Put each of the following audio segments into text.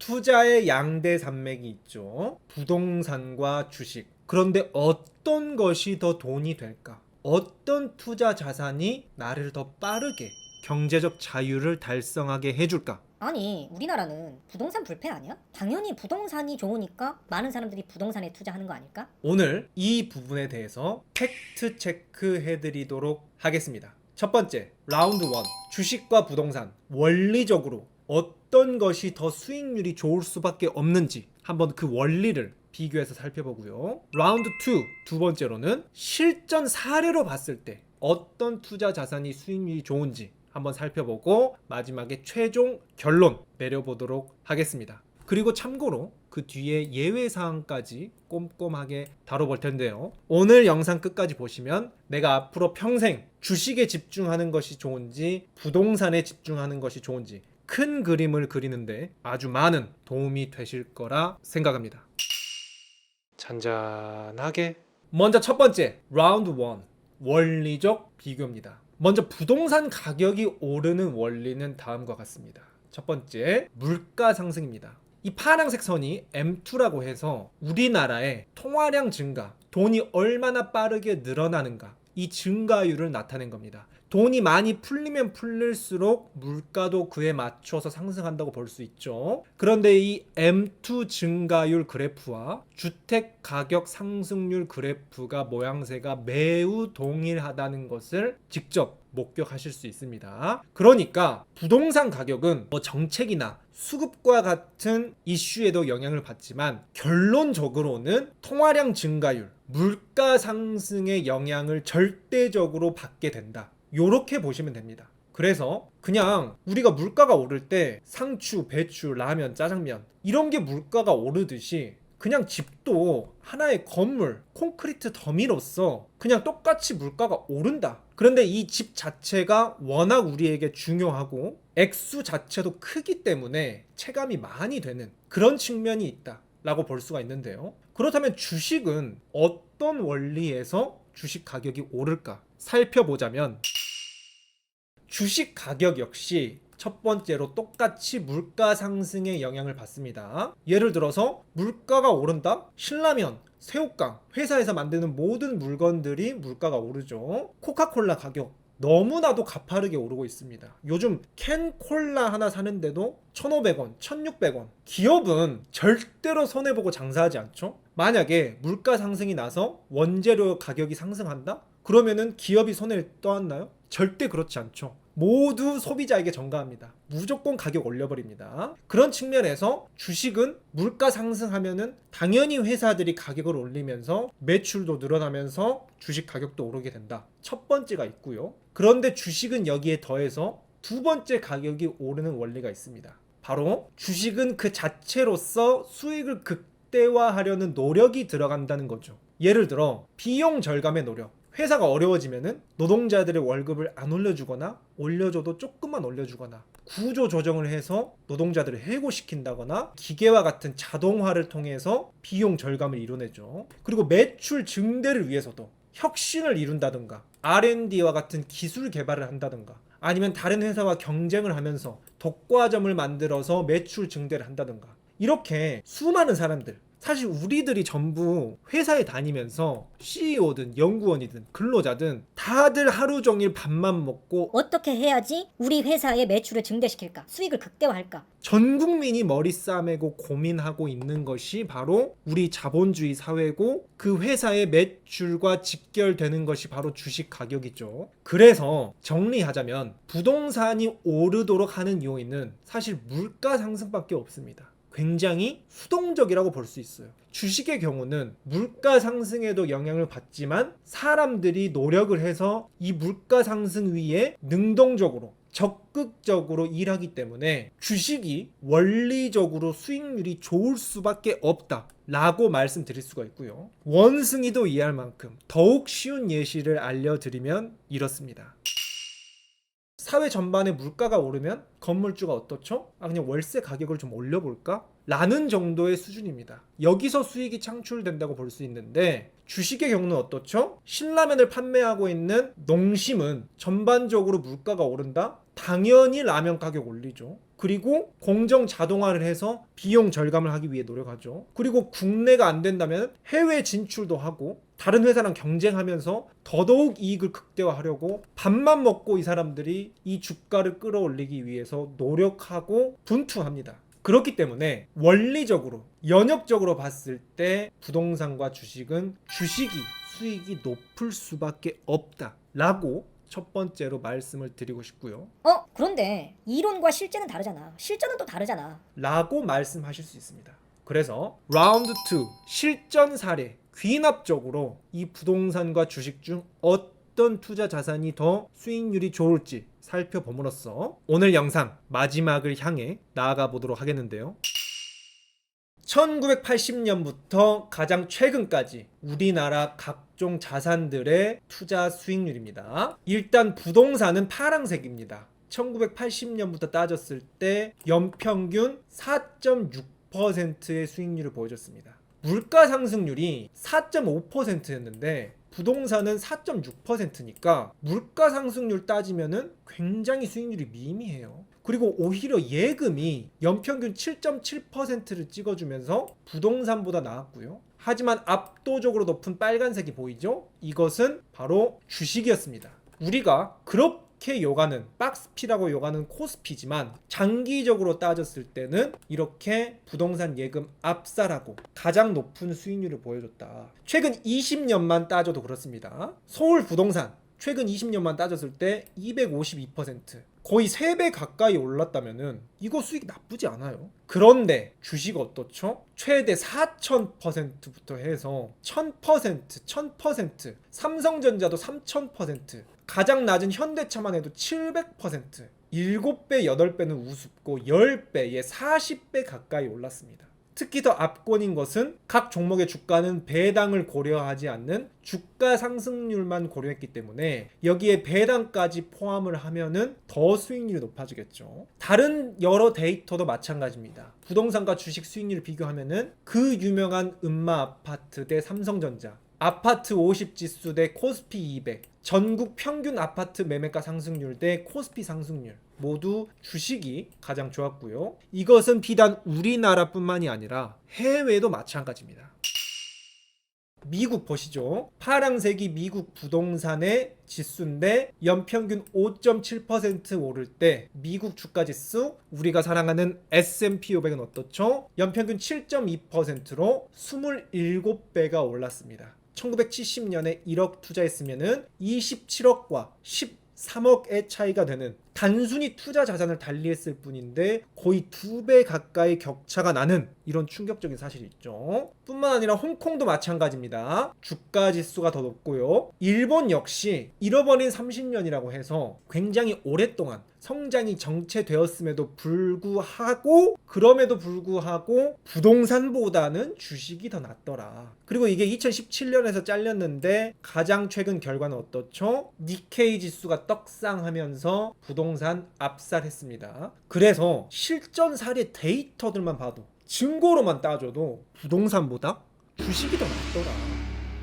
투자의 양대 산맥이 있죠. 부동산과 주식. 그런데 어떤 것이 더 돈이 될까? 어떤 투자 자산이 나를 더 빠르게 경제적 자유를 달성하게 해줄까? 아니, 우리나라는 부동산 불패 아니야? 당연히 부동산이 좋으니까 많은 사람들이 부동산에 투자하는 거 아닐까? 오늘 이 부분에 대해서 팩트 체크 해드리도록 하겠습니다. 첫 번째, 라운드 1. 주식과 부동산. 원리적으로 어떤 것이 더 수익률이 좋을 수밖에 없는지 한번 그 원리를 비교해서 살펴보고요. 라운드 2. 두 번째로는 실전 사례로 봤을 때 어떤 투자 자산이 수익률이 좋은지 한번 살펴보고 마지막에 최종 결론 내려보도록 하겠습니다. 그리고 참고로 그 뒤에 예외 사항까지 꼼꼼하게 다뤄볼 텐데요. 오늘 영상 끝까지 보시면 내가 앞으로 평생 주식에 집중하는 것이 좋은지 부동산에 집중하는 것이 좋은지 큰 그림을 그리는데 아주 많은 도움이 되실 거라 생각합니다. 잔잔하게. 먼저 첫 번째, 라운드 1. 원리적 비교입니다. 먼저 부동산 가격이 오르는 원리는 다음과 같습니다. 첫 번째, 물가 상승입니다. 이 파란색 선이 M2라고 해서 우리나라의 통화량 증가, 돈이 얼마나 빠르게 늘어나는가, 이 증가율을 나타낸 겁니다. 돈이 많이 풀리면 풀릴수록 물가도 그에 맞춰서 상승한다고 볼 수 있죠. 그런데 이 M2 증가율 그래프와 주택 가격 상승률 그래프가 모양새가 매우 동일하다는 것을 직접 목격하실 수 있습니다. 그러니까 부동산 가격은 정책이나 수급과 같은 이슈에도 영향을 받지만 결론적으로는 통화량 증가율, 물가 상승의 영향을 절대적으로 받게 된다. 요렇게 보시면 됩니다. 그래서 그냥 우리가 물가가 오를 때 상추, 배추, 라면, 짜장면 이런 게 물가가 오르듯이 그냥 집도 하나의 건물, 콘크리트 더미로서 그냥 똑같이 물가가 오른다. 그런데 이 집 자체가 워낙 우리에게 중요하고 액수 자체도 크기 때문에 체감이 많이 되는 그런 측면이 있다라고 볼 수가 있는데요. 그렇다면 주식은 어떤 원리에서 주식 가격이 오를까 살펴보자면 주식 가격 역시 첫 번째로 똑같이 물가 상승의 영향을 받습니다. 예를 들어서 물가가 오른다? 신라면, 새우깡, 회사에서 만드는 모든 물건들이 물가가 오르죠. 코카콜라 가격 너무나도 가파르게 오르고 있습니다. 요즘 캔 콜라 하나 사는데도 1,500원, 1,600원. 기업은 절대로 손해보고 장사하지 않죠. 만약에 물가 상승이 나서 원재료 가격이 상승한다? 그러면은 기업이 손해를 떠안나요? 절대 그렇지 않죠. 모두 소비자에게 전가합니다. 무조건 가격 올려버립니다. 그런 측면에서 주식은 물가 상승하면은 당연히 회사들이 가격을 올리면서 매출도 늘어나면서 주식 가격도 오르게 된다. 첫 번째가 있고요. 그런데 주식은 여기에 더해서 두 번째 가격이 오르는 원리가 있습니다. 바로 주식은 그 자체로서 수익을 극대화하려는 노력이 들어간다는 거죠. 예를 들어 비용 절감의 노력. 회사가 어려워지면은 노동자들의 월급을 안 올려주거나 올려줘도 조금만 올려주거나 구조 조정을 해서 노동자들을 해고시킨다거나 기계와 같은 자동화를 통해서 비용 절감을 이뤄내죠. 그리고 매출 증대를 위해서도 혁신을 이룬다든가 R&D와 같은 기술 개발을 한다든가 아니면 다른 회사와 경쟁을 하면서 독과점을 만들어서 매출 증대를 한다든가 이렇게 수많은 사람들 사실 우리들이 전부 회사에 다니면서 CEO든 연구원이든 근로자든 다들 하루 종일 밥만 먹고 어떻게 해야지 우리 회사의 매출을 증대시킬까? 수익을 극대화할까? 전 국민이 머리 싸매고 고민하고 있는 것이 바로 우리 자본주의 사회고 그 회사의 매출과 직결되는 것이 바로 주식 가격이죠. 그래서 정리하자면 부동산이 오르도록 하는 요인은 사실 물가 상승밖에 없습니다. 굉장히 수동적이라고 볼 수 있어요. 주식의 경우는 물가 상승에도 영향을 받지만 사람들이 노력을 해서 이 물가 상승 위에 능동적으로 적극적으로 일하기 때문에 주식이 원리적으로 수익률이 좋을 수밖에 없다 라고 말씀드릴 수가 있고요. 원숭이도 이해할 만큼 더욱 쉬운 예시를 알려드리면 이렇습니다. 사회 전반에 물가가 오르면 건물주가 어떻죠? 그냥 월세 가격을 좀 올려볼까? 라는 정도의 수준입니다. 여기서 수익이 창출된다고 볼 수 있는데 주식의 경우는 어떻죠? 신라면을 판매하고 있는 농심은 전반적으로 물가가 오른다? 당연히 라면 가격 올리죠. 그리고 공정 자동화를 해서 비용 절감을 하기 위해 노력하죠. 그리고 국내가 안 된다면 해외 진출도 하고 다른 회사랑 경쟁하면서 더더욱 이익을 극대화하려고 밥만 먹고 이 사람들이 이 주가를 끌어올리기 위해서 노력하고 분투합니다. 그렇기 때문에 원리적으로 연역적으로 봤을 때 부동산과 주식은 주식이 수익이 높을 수밖에 없다라고 첫 번째로 말씀을 드리고 싶고요. 그런데 이론과 실제는 다르잖아. 실전은 또 다르잖아. 라고 말씀하실 수 있습니다. 그래서 라운드 2 실전 사례 귀납적으로 이 부동산과 주식 중 어떤 투자 자산이 더 수익률이 좋을지 살펴봄으로써 오늘 영상 마지막을 향해 나아가 보도록 하겠는데요. 1980년부터 가장 최근까지 우리나라 각종 자산들의 투자 수익률입니다. 일단 부동산은 파란색입니다. 1980년부터 따졌을 때 연평균 4.6%의 수익률을 보여줬습니다. 물가 상승률이 4.5%였는데 부동산은 4.6%니까 물가 상승률 따지면은 굉장히 수익률이 미미해요. 그리고 오히려 예금이 연평균 7.7%를 찍어주면서 부동산보다 나았고요. 하지만 압도적으로 높은 빨간색이 보이죠? 이것은 바로 주식이었습니다. 우리가 그렇게 요가는 박스피라고 요가는 코스피지만 장기적으로 따졌을 때는 이렇게 부동산 예금 압살하고 가장 높은 수익률을 보여줬다. 최근 20년만 따져도 그렇습니다. 서울 부동산 최근 20년만 따졌을 때 252%, 거의 3배 가까이 올랐다면은 이거 수익 나쁘지 않아요. 그런데 주식 어떻죠? 최대 4000%부터 해서 1000%, 삼성전자도 3000%, 가장 낮은 현대차만 해도 700%, 7배, 8배는 우습고 10배에 40배 가까이 올랐습니다. 특히 더 압권인 것은 각 종목의 주가는 배당을 고려하지 않는 주가 상승률만 고려했기 때문에 여기에 배당까지 포함을 하면은 더 수익률이 높아지겠죠. 다른 여러 데이터도 마찬가지입니다. 부동산과 주식 수익률을 비교하면은 그 유명한 음마 아파트 대 삼성전자, 아파트 50지수 대 코스피 200, 전국 평균 아파트 매매가 상승률 대 코스피 상승률 모두 주식이 가장 좋았고요. 이것은 비단 우리나라뿐만이 아니라 해외도 마찬가지입니다. 미국 보시죠. 파란색이 미국 부동산의 지수인데 연평균 5.7% 오를 때 미국 주가지수 우리가 사랑하는 S&P 500은 어떻죠? 연평균 7.2%로 27배가 올랐습니다. 1970년에 1억 투자했으면 27억과 13억의 차이가 되는 단순히 투자 자산을 달리했을 뿐인데 거의 2배 가까이 격차가 나는 이런 충격적인 사실이 있죠. 뿐만 아니라 홍콩도 마찬가지입니다. 주가 지수가 더 높고요. 일본 역시 잃어버린 30년이라고 해서 굉장히 오랫동안 성장이 정체되었음에도 불구하고 그럼에도 불구하고 부동산보다는 주식이 더 낫더라. 그리고 이게 2017년에서 잘렸는데 가장 최근 결과는 어떻죠? 니케이 지수가 떡상하면서 부동산 압살했습니다. 그래서 실전 사례 데이터들만 봐도 증거로만 따져도 부동산보다 주식이 더 낫더라.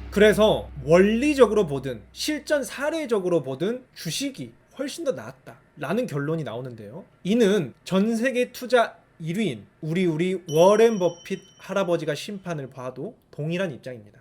그래서 원리적으로 보든 실전 사례적으로 보든 주식이 훨씬 더 낫다 라는 결론이 나오는데요. 이는 전 세계 투자 1위인 우리 워렌 버핏 할아버지가 심판을 봐도 동일한 입장입니다.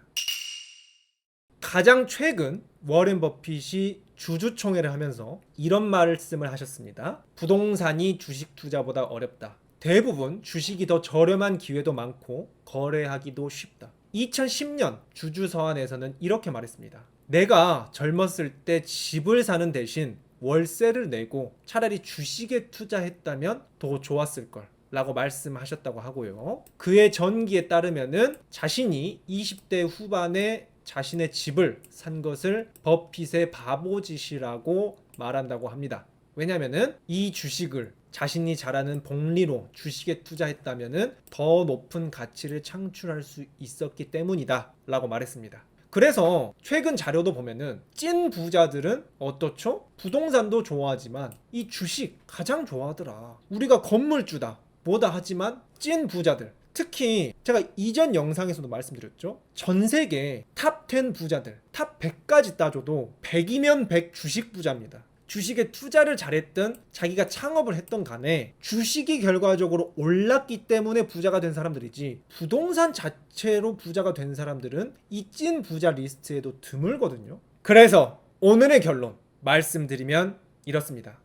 가장 최근 워렌 버핏이 주주총회를 하면서 이런 말씀을 하셨습니다. 부동산이 주식 투자보다 어렵다. 대부분 주식이 더 저렴한 기회도 많고 거래하기도 쉽다. 2010년 주주서한에서는 이렇게 말했습니다. 내가 젊었을 때 집을 사는 대신 월세를 내고 차라리 주식에 투자했다면 더 좋았을 걸 라고 말씀하셨다고 하고요. 그의 전기에 따르면은 자신이 20대 후반에 자신의 집을 산 것을 버핏의 바보짓이라고 말한다고 합니다. 왜냐면은 이 주식을 자신이 잘하는 복리로 주식에 투자했다면은 더 높은 가치를 창출할 수 있었기 때문이다 라고 말했습니다. 그래서 최근 자료도 보면은 찐 부자들은 어떻죠? 부동산도 좋아하지만 이 주식 가장 좋아하더라. 우리가 건물주다 뭐다 하지만 찐 부자들, 특히 제가 이전 영상에서도 말씀드렸죠. 전 세계 탑 10 부자들, 탑 100까지 따져도 100이면 100 주식 부자입니다. 주식에 투자를 잘했든 자기가 창업을 했던 간에 주식이 결과적으로 올랐기 때문에 부자가 된 사람들이지, 부동산 자체로 부자가 된 사람들은 이 찐 부자 리스트에도 드물거든요. 그래서 오늘의 결론 말씀드리면 이렇습니다.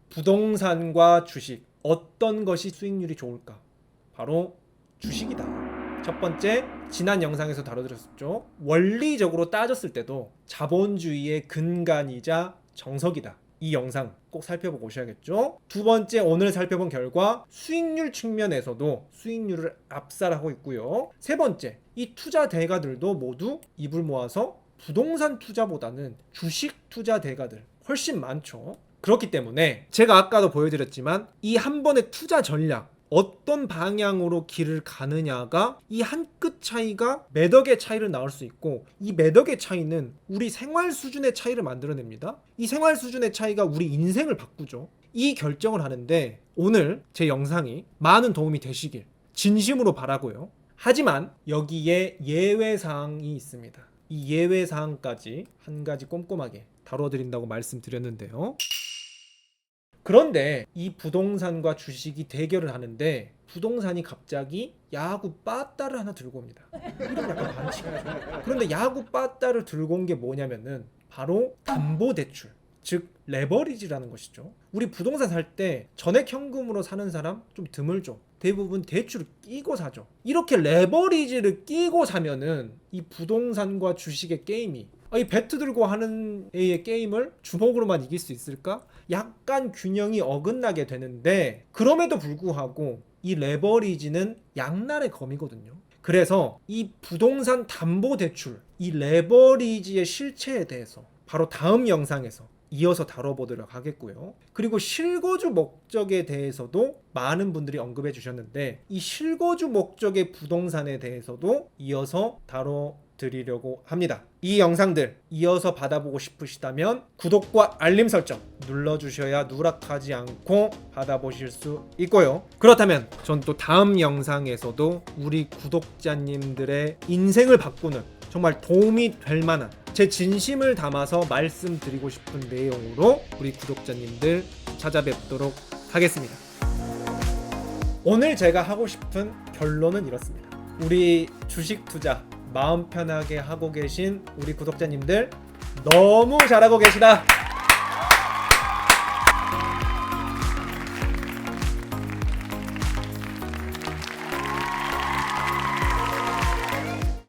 부동산과 주식, 어떤 것이 수익률이 좋을까? 바로 주식이다. 첫 번째, 지난 영상에서 다뤄드렸었죠. 원리적으로 따졌을 때도 자본주의의 근간이자 정석이다. 이 영상 꼭 살펴보고 오셔야겠죠. 두 번째, 오늘 살펴본 결과 수익률 측면에서도 수익률을 압살하고 있고요. 세 번째, 이 투자 대가들도 모두 입을 모아서 부동산 투자보다는 주식 투자 대가들 훨씬 많죠. 그렇기 때문에 제가 아까도 보여드렸지만 이 한 번의 투자 전략, 어떤 방향으로 길을 가느냐가 이 한 끗 차이가 몇 억의 차이를 낳을 수 있고, 이 몇 억의 차이는 우리 생활 수준의 차이를 만들어냅니다. 이 생활 수준의 차이가 우리 인생을 바꾸죠. 이 결정을 하는데 오늘 제 영상이 많은 도움이 되시길 진심으로 바라고요. 하지만 여기에 예외사항이 있습니다. 이 예외사항까지 한 가지 꼼꼼하게 다뤄드린다고 말씀드렸는데요. 그런데 이 부동산과 주식이 대결을 하는데 부동산이 갑자기 야구 빠따를 하나 들고 옵니다. 이런 약간 반칙이죠. 그런데 야구 빠따를 들고 온 게 뭐냐면은 바로 담보대출, 즉 레버리지라는 것이죠. 우리 부동산 살 때 전액 현금으로 사는 사람 좀 드물죠. 대부분 대출을 끼고 사죠. 이렇게 레버리지를 끼고 사면은 이 부동산과 주식의 게임이, 이 배트 들고 하는 A의 게임을 주먹으로만 이길 수 있을까? 약간 균형이 어긋나게 되는데, 그럼에도 불구하고 이 레버리지는 양날의 검이거든요. 그래서 이 부동산 담보대출, 이 레버리지의 실체에 대해서 바로 다음 영상에서 이어서 다뤄보도록 하겠고요. 그리고 실거주 목적에 대해서도 많은 분들이 언급해 주셨는데, 이 실거주 목적의 부동산에 대해서도 이어서 다뤄드리려고 합니다. 이 영상들 이어서 받아보고 싶으시다면 구독과 알림 설정 눌러주셔야 누락하지 않고 받아보실 수 있고요. 그렇다면 전 또 다음 영상에서도 우리 구독자님들의 인생을 바꾸는, 정말 도움이 될 만한, 제 진심을 담아서 말씀드리고 싶은 내용으로 우리 구독자님들 찾아뵙도록 하겠습니다. 오늘 제가 하고 싶은 결론은 이렇습니다. 우리 주식 투자 마음 편하게 하고 계신 우리 구독자님들 너무 잘하고 계시다.